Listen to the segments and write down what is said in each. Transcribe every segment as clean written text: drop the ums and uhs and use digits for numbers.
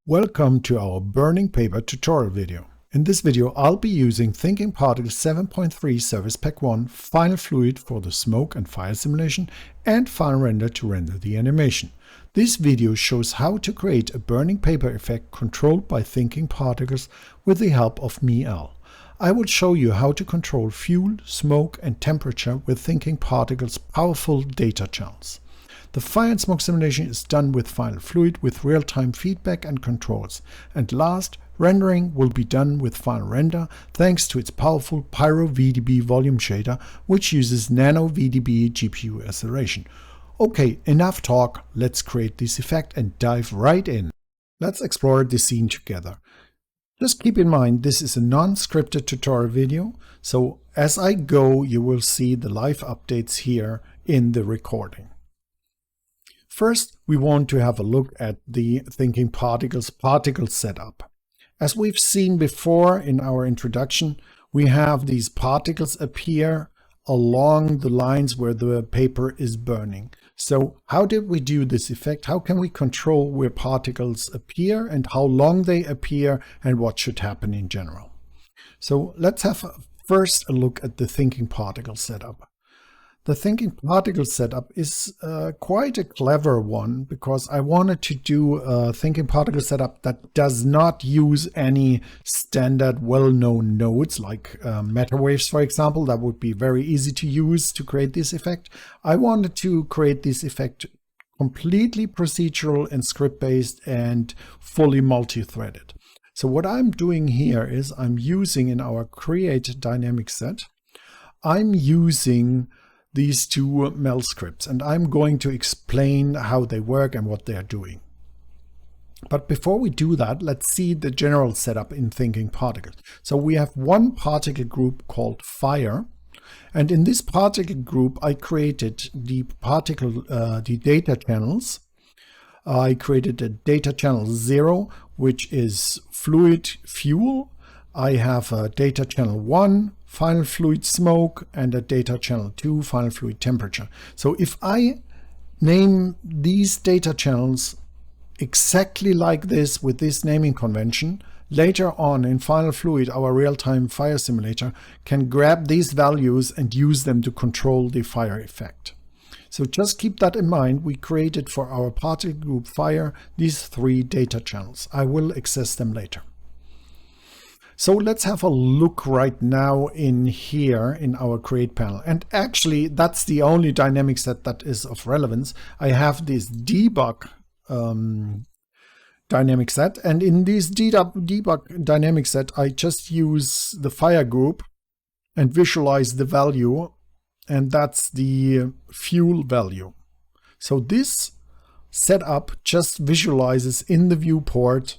Welcome to our burning paper tutorial video. In this video, I'll be using thinkingParticles 7.3 Service Pack 1 finalFluid for the smoke and fire simulation and finalRender to render the animation. This video shows how to create a burning paper effect controlled by thinkingParticles with the help of MeL. I will show you how to control fuel, smoke and temperature with thinkingParticles' powerful data channels. The fire and smoke simulation is done with finalFluid with real-time feedback and controls. And last, rendering will be done with finalRender thanks to its powerful PyroVDB volume shader, which uses nano-VDB GPU acceleration. Okay, enough talk, let's create this effect and dive right in. Let's explore the scene together. Just keep in mind this is a non-scripted tutorial video, so as I go you will see the live updates here in the recording. First, we want to have a look at the thinkingParticles particle setup. As we've seen before in our introduction, we have these particles appear along the lines where the paper is burning. So how did we do this effect? How can we control where particles appear and how long they appear and what should happen in general? So let's have first a look at the thinkingParticles setup. The thinkingParticles setup is quite a clever one because I wanted to do a thinkingParticles setup that does not use any standard well-known nodes like matter waves, for example. That would be very easy to use to create this effect. I wanted to create this effect completely procedural and script-based and fully multi-threaded. So what I'm doing here is I'm using in our create dynamic set, I'm using these two MEL scripts, and I'm going to explain how they work and what they are doing. But before we do that, let's see the general setup in thinkingParticles. So we have one particle group called fire, and in this particle group I created the data channels. I created a data channel 0, which is fluid fuel. I have a data channel 1, finalFluid smoke, and a data channel 2, finalFluid temperature. So if I name these data channels exactly like this with this naming convention, later on in finalFluid, our real-time fire simulator can grab these values and use them to control the fire effect. So just keep that in mind. We created for our particle group fire these three data channels. I will access them later. So let's have a look right now in here in our create panel. And actually that's the only dynamic set that is of relevance. I have this debug dynamic set, and in this debug dynamic set I just use the fire group and visualize the value, and that's the fuel value. So this setup just visualizes in the viewport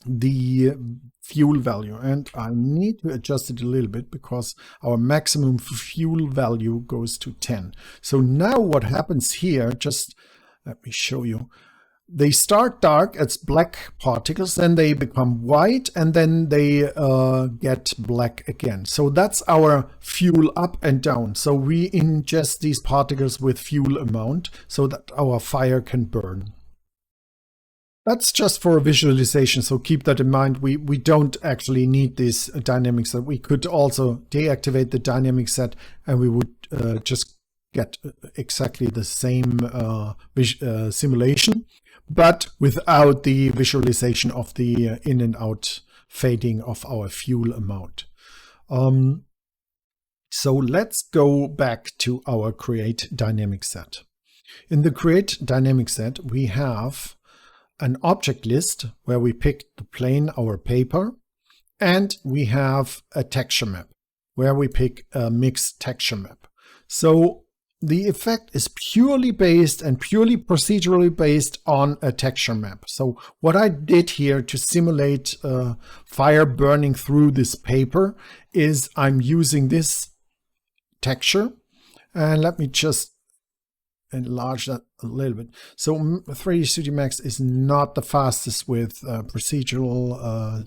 the fuel value, and I need to adjust it a little bit because our maximum fuel value goes to 10. So now what happens here, just let me show you. They start dark as black particles, then they become white, and then they get black again. So that's our fuel up and down. So we ingest these particles with fuel amount so that our fire can burn. That's just for a visualization, so keep that in mind. We don't actually need this dynamic set. We could also deactivate the dynamic set and we would just get exactly the same simulation, but without the visualization of the in and out fading of our fuel amount. So let's go back to our create dynamic set. In the create dynamic set, we have an object list where we pick the plane, our paper, and we have a texture map where we pick a mixed texture map. So the effect is purely based and purely procedurally based on a texture map. So what I did here to simulate fire burning through this paper is I'm using this texture, and let me just enlarge that a little bit. So 3D Studio Max is not the fastest with procedural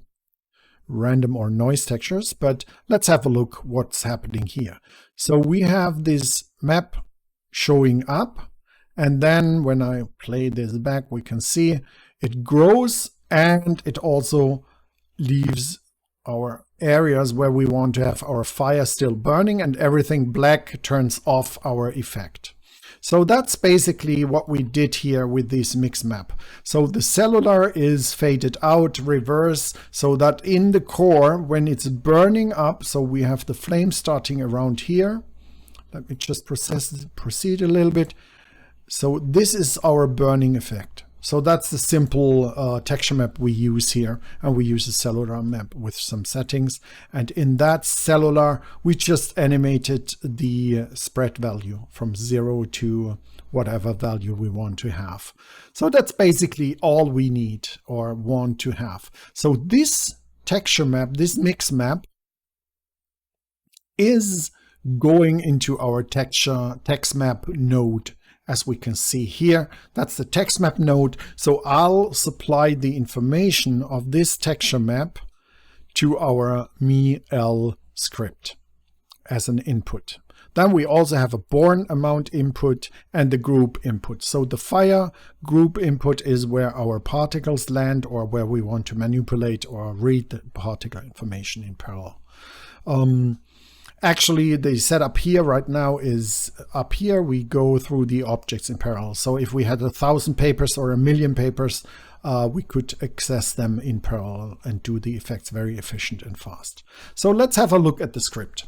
random or noise textures, but let's have a look what's happening here. So we have this map showing up, and then when I play this back, we can see it grows and it also leaves our areas where we want to have our fire still burning, and everything black turns off our effect. So that's basically what we did here with this mix map. So the cellular is faded out, reverse, so that in the core, when it's burning up, so we have the flame starting around here. Let me just proceed a little bit. So this is our burning effect. So that's the simple texture map we use here, and we use a cellular map with some settings. And in that cellular, we just animated the spread value from 0 to whatever value we want to have. So that's basically all we need or want to have. So this texture map, this mix map, is going into our text map node. As we can see here, that's the text map node. So I'll supply the information of this texture map to our MEL script as an input. Then we also have a born amount input and the group input. So the fire group input is where our particles land, or where we want to manipulate or read the particle information in parallel. Actually, the setup here right now is up here. We go through the objects in parallel. So if we had 1,000 papers or 1,000,000 papers, we could access them in parallel and do the effects very efficient and fast. So let's have a look at the script.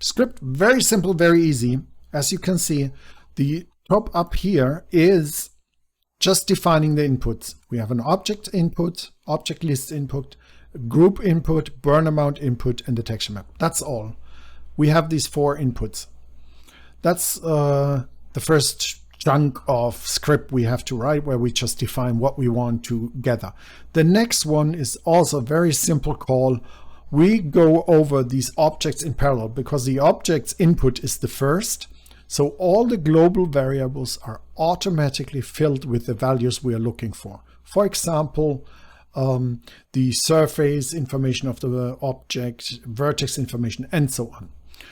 Script, very simple, very easy. As you can see, the top up here is just defining the inputs. We have an object input, object list input, group input, burn amount input, and the texture map. That's all. We have these 4 inputs. That's the first chunk of script we have to write, where we just define what we want to gather. The next one is also a very simple call. We go over these objects in parallel because the object's input is the first. So all the global variables are automatically filled with the values we are looking for. For example, the surface information of the object, vertex information, and so on.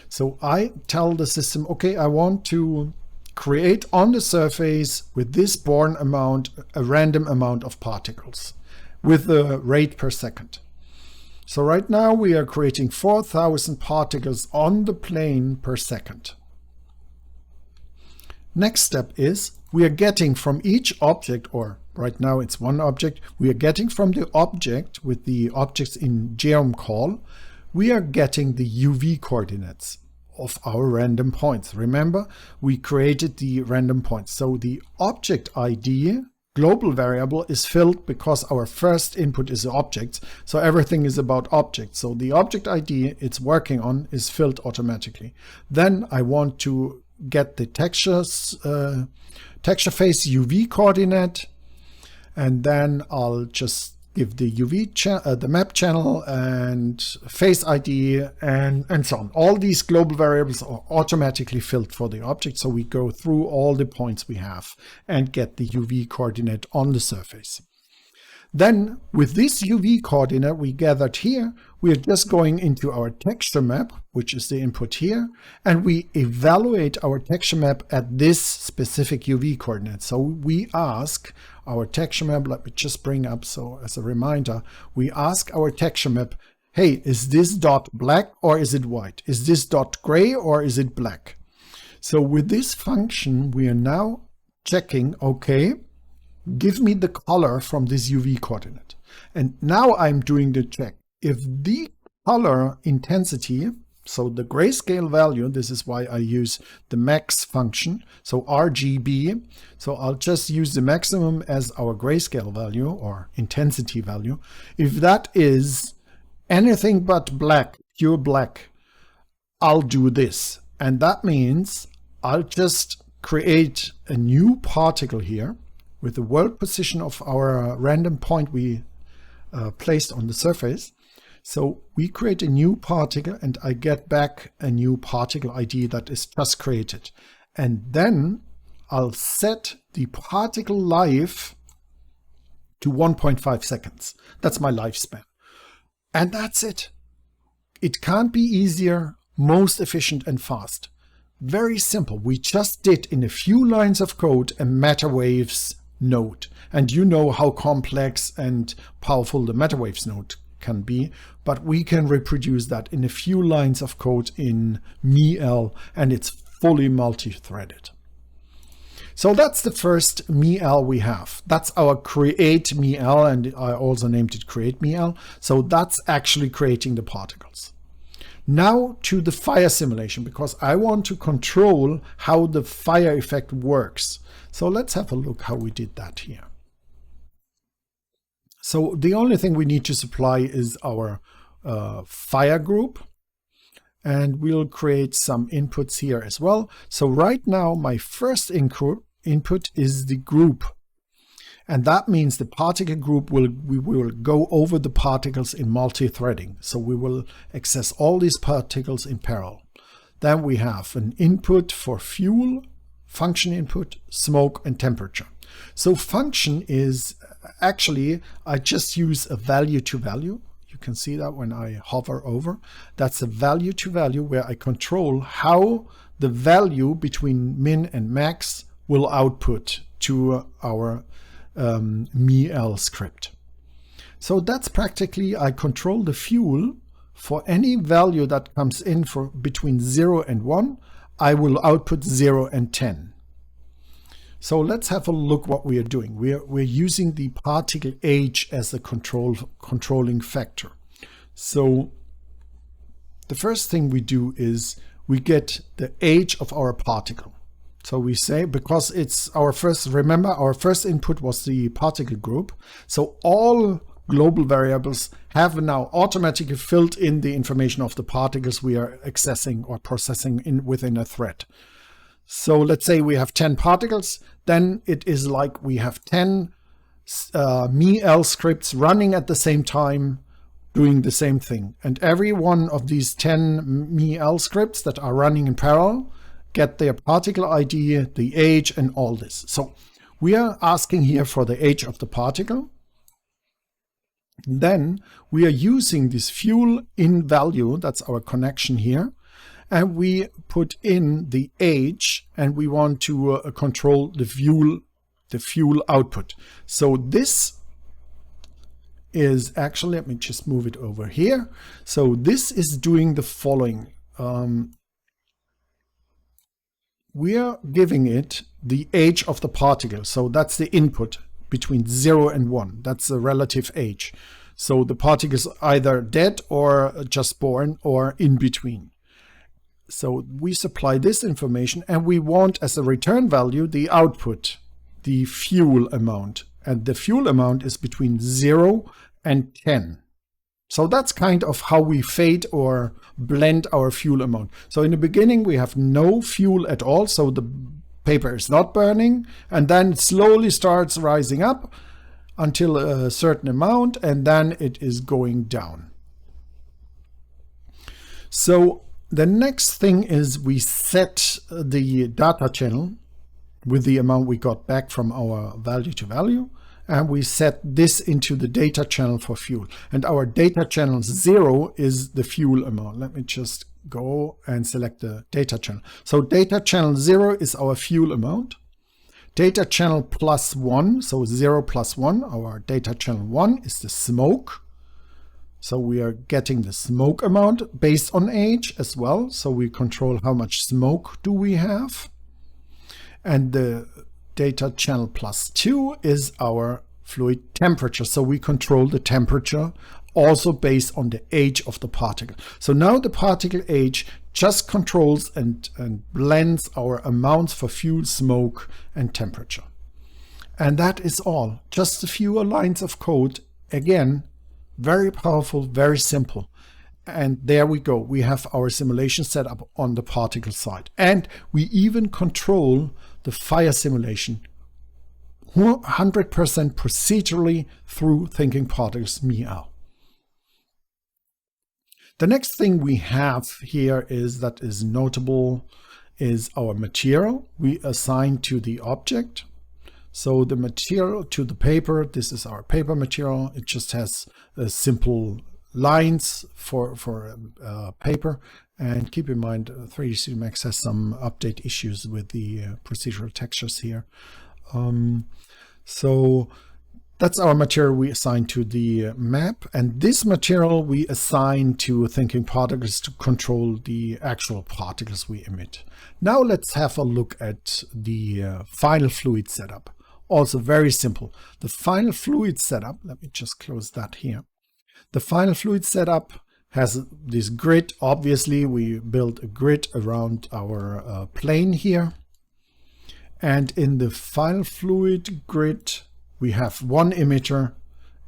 So I tell the system, okay, I want to create on the surface with this born amount a random amount of particles with the rate per second. So right now we are creating 4,000 particles on the plane per second. Next step is we are getting from each object, or right now it's one object, we are getting from the object with the objects in geom call, we are getting the UV coordinates of our random points. Remember, we created the random points. So the object ID global variable is filled because our first input is the object. So everything is about objects. So the object ID it's working on is filled automatically. Then I want to get the texture face UV coordinate, and then I'll just give the UV the map channel and face ID and so on. All these global variables are automatically filled for the object. So we go through all the points we have and get the UV coordinate on the surface. Then with this UV coordinate we gathered here, we are just going into our texture map, which is the input here, and we evaluate our texture map at this specific UV coordinate. So we ask our texture map, let me just bring up, so as a reminder, we ask our texture map, hey, is this dot black or is it white? Is this dot gray or is it black? So with this function, we are now checking, okay, give me the color from this UV coordinate. And now I'm doing the check. If the color intensity, so the grayscale value, this is why I use the max function, so RGB, so I'll just use the maximum as our grayscale value or intensity value. If that is anything but black, pure black, I'll do this. And that means I'll just create a new particle here with the world position of our random point we placed on the surface. So we create a new particle and I get back a new particle ID that is just created. And then I'll set the particle life to 1.5 seconds. That's my lifespan. And that's it. It can't be easier, most efficient and fast. Very simple. We just did in a few lines of code a matter waves node. And you know how complex and powerful the MetaWaves node can be, but we can reproduce that in a few lines of code in MEL, and it's fully multi-threaded. So that's the first MEL we have. That's our create MEL, and I also named it create MEL. So that's actually creating the particles. Now to the fire simulation, because I want to control how the fire effect works. So let's have a look how we did that here. So the only thing we need to supply is our fire group. And we'll create some inputs here as well. So right now, my first input is the group. And that means the particle group we will go over the particles in multi-threading. So we will access all these particles in parallel. Then we have an input for fuel, function input, smoke, and temperature. So function is actually, I just use a value to value. You can see that when I hover over. That's a value to value where I control how the value between min and max will output to our MEL script. So that's practically, I control the fuel for any value that comes in for between 0 and 1. I will output 0 and 10. So let's have a look what we are doing. We're using the particle age as a controlling factor. So the first thing we do is we get the age of our particle. So we say, because it's our first, remember our first input was the particle group. So all global variables have now automatically filled in the information of the particles we are accessing or processing within a thread. So let's say we have 10 particles, then it is like we have 10 MEL scripts running at the same time, doing the same thing. And every one of these 10 MEL scripts that are running in parallel get their particle ID, the age, and all this. So we are asking here for the age of the particle. Then we are using this fuel in value, that's our connection here. And we put in the age, and we want to control the fuel output. So this is actually, let me just move it over here. So this is doing the following. We are giving it the age of the particle. So that's the input between 0 and 1. That's the relative age. So the particle is either dead or just born or in between. So we supply this information, and we want as a return value the output, the fuel amount. And the fuel amount is between 0 and 10. So that's kind of how we fade or blend our fuel amount. So in the beginning, we have no fuel at all. So the paper is not burning, and then it slowly starts rising up until a certain amount, and then it is going down. So the next thing is we set the data channel with the amount we got back from our value to value, and we set this into the data channel for fuel. And our data channel 0 is the fuel amount. Let me just go and select the data channel. So data channel 0 is our fuel amount. Data channel plus 1, so 0 plus 1, our data channel 1 is the smoke. So we are getting the smoke amount based on age as well. So we control how much smoke do we have. And the data channel plus 2 is our fluid temperature. So we control the temperature also based on the age of the particle. So now the particle age just controls and blends our amounts for fuel, smoke, and temperature. And that is all. Just a few lines of code. Again, very powerful, very simple. And there we go. We have our simulation set up on the particle side. And we even control the fire simulation 100% procedurally through thinkingParticles MEL. The next thing we have here that is notable is our material we assign to the object. So the material to the paper, this is our paper material. It just has simple lines for paper. And keep in mind, 3D Studio Max has some update issues with the procedural textures here. So that's our material we assign to the map, and this material we assign to thinkingParticles to control the actual particles we emit. Now let's have a look at the finalFluid setup. Also very simple. The finalFluid setup, let me just close that here. The finalFluid setup has this grid. Obviously, we built a grid around our plane here. And in the finalFluid grid, we have one emitter,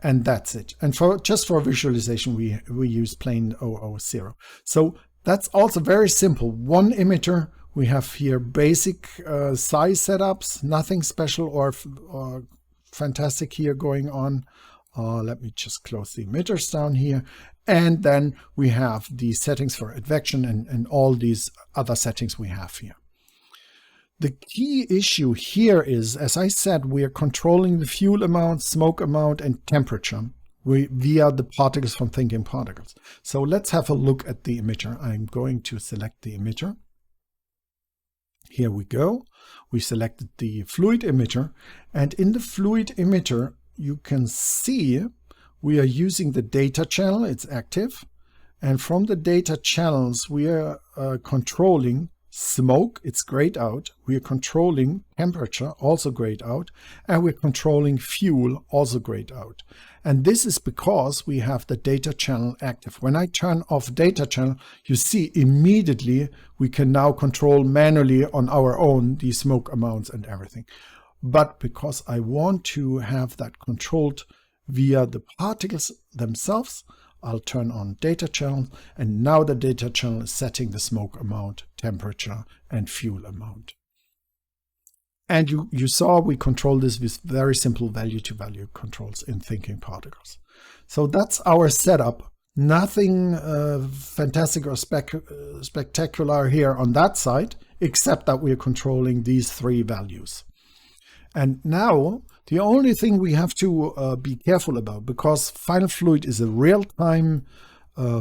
and that's it. And just for visualization, we use plane 000. So that's also very simple. One emitter. We have here basic size setups, nothing special or fantastic here going on. Let me just close the emitters down here. And then we have the settings for advection and all these other settings we have here. The key issue here is, as I said, we are controlling the fuel amount, smoke amount, and temperature via the particles from thinkingParticles. So let's have a look at the emitter. I'm going to select the emitter. Here we go. We selected the fluid emitter, and in the fluid emitter, you can see we are using the data channel. It's active. And from the data channels, we are controlling smoke, it's grayed out. We are controlling temperature, also grayed out. And we're controlling fuel, also grayed out. And this is because we have the data channel active. When I turn off data channel, you see immediately we can now control manually on our own the smoke amounts and everything. But because I want to have that controlled via the particles themselves, I'll turn on data channel, and now the data channel is setting the smoke amount, temperature, and fuel amount. And you saw we control this with very simple value-to-value controls in thinkingParticles. So that's our setup. Nothing fantastic or spectacular here on that side, except that we're controlling these three values. And now the only thing we have to be careful about, because finalFluid is a real-time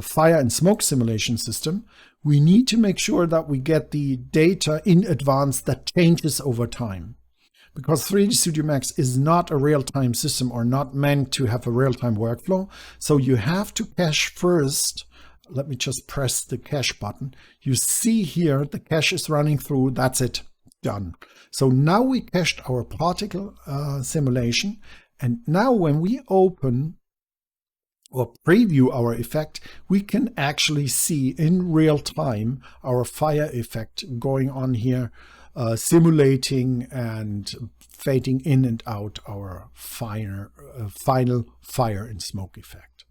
fire and smoke simulation system, we need to make sure that we get the data in advance that changes over time. Because 3D Studio Max is not a real-time system or not meant to have a real-time workflow. So you have to cache first. Let me just press the cache button. You see here the cache is running through. That's it. Done. So now we cached our particle simulation. And now when we open or preview our effect, we can actually see in real time our fire effect going on here, simulating and fading in and out our final fire and smoke effect.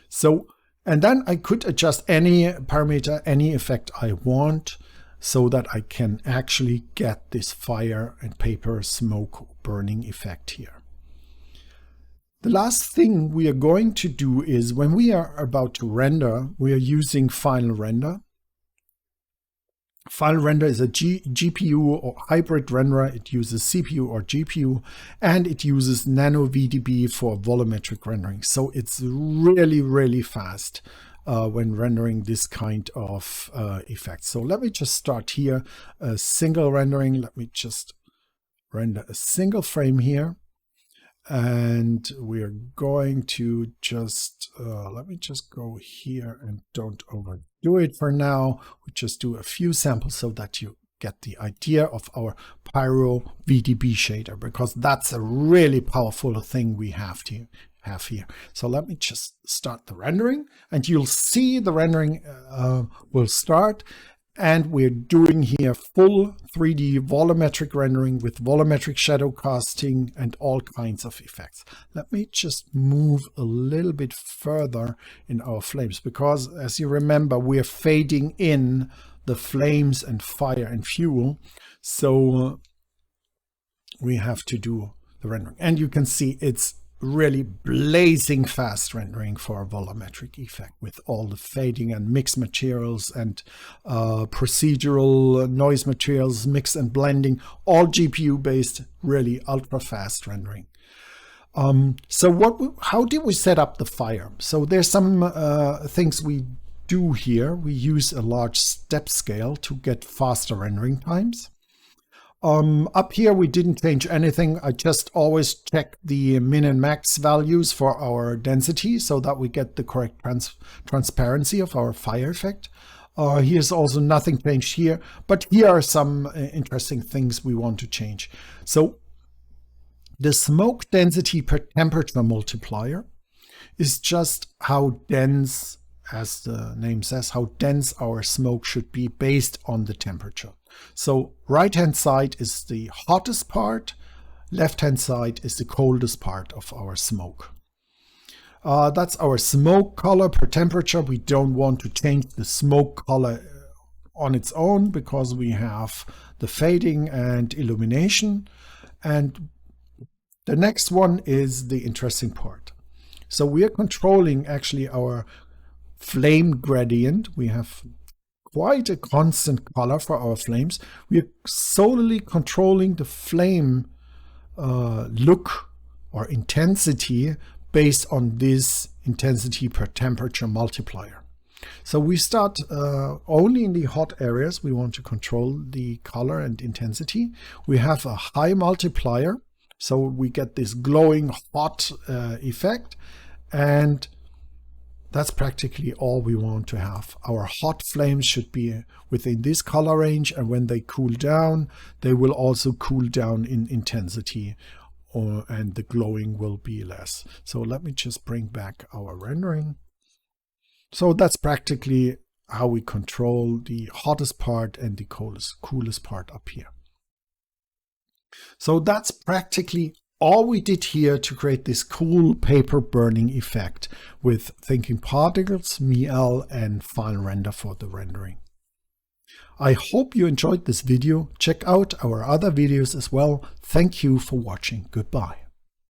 So, and then I could adjust any parameter, any effect I want, so that I can actually get this fire and paper smoke burning effect here. The last thing we are going to do is, when we are about to render, we are using finalRender. finalRender is a GPU or hybrid renderer. It uses CPU or GPU, and it uses NanoVDB for volumetric rendering. So it's really, really fast when rendering this kind of effect. So let me just start here, a single rendering. Let me just render a single frame here. And we're going to just, let me just go here and don't overdo it for now. We just do a few samples so that you get the idea of our PyroVDB shader, because that's a really powerful thing we have here. So let me just start the rendering, and you'll see the rendering will start. And we're doing here full 3D volumetric rendering with volumetric shadow casting and all kinds of effects. Let me just move a little bit further in our flames, because as you remember, we're fading in the flames and fire and fuel. So we have to do the rendering. And you can see it's really blazing fast rendering for a volumetric effect with all the fading and mixed materials and procedural noise materials, mix and blending, all GPU based, really ultra fast rendering. So how did we set up the fire? So there's some things we do here. We use a large step scale to get faster rendering times. Up here we didn't change anything. I just always check the min and max values for our density so that we get the correct transparency of our fire effect. Here's also nothing changed here, but here are some interesting things we want to change. So the smoke density per temperature multiplier is just how dense, as the name says, how dense our smoke should be based on the temperature. So right-hand side is the hottest part, left-hand side is the coldest part of our smoke. That's our smoke color per temperature. We don't want to change the smoke color on its own because we have the fading and illumination. And the next one is the interesting part. So we are controlling actually our flame gradient. We have quite a constant color for our flames. We are solely controlling the flame look or intensity based on this intensity per temperature multiplier. So we start only in the hot areas. We want to control the color and intensity. We have a high multiplier, so we get this glowing hot effect, and that's practically all we want to have. Our hot flames should be within this color range, and when they cool down, they will also cool down in intensity, and the glowing will be less. So let me just bring back our rendering. So that's practically how we control the hottest part and the coolest part up here. So that's practically all we did here to create this cool paper burning effect with thinkingParticles, MEL, and finalRender for the rendering. I hope you enjoyed this video. Check out our other videos as well. Thank you for watching. Goodbye.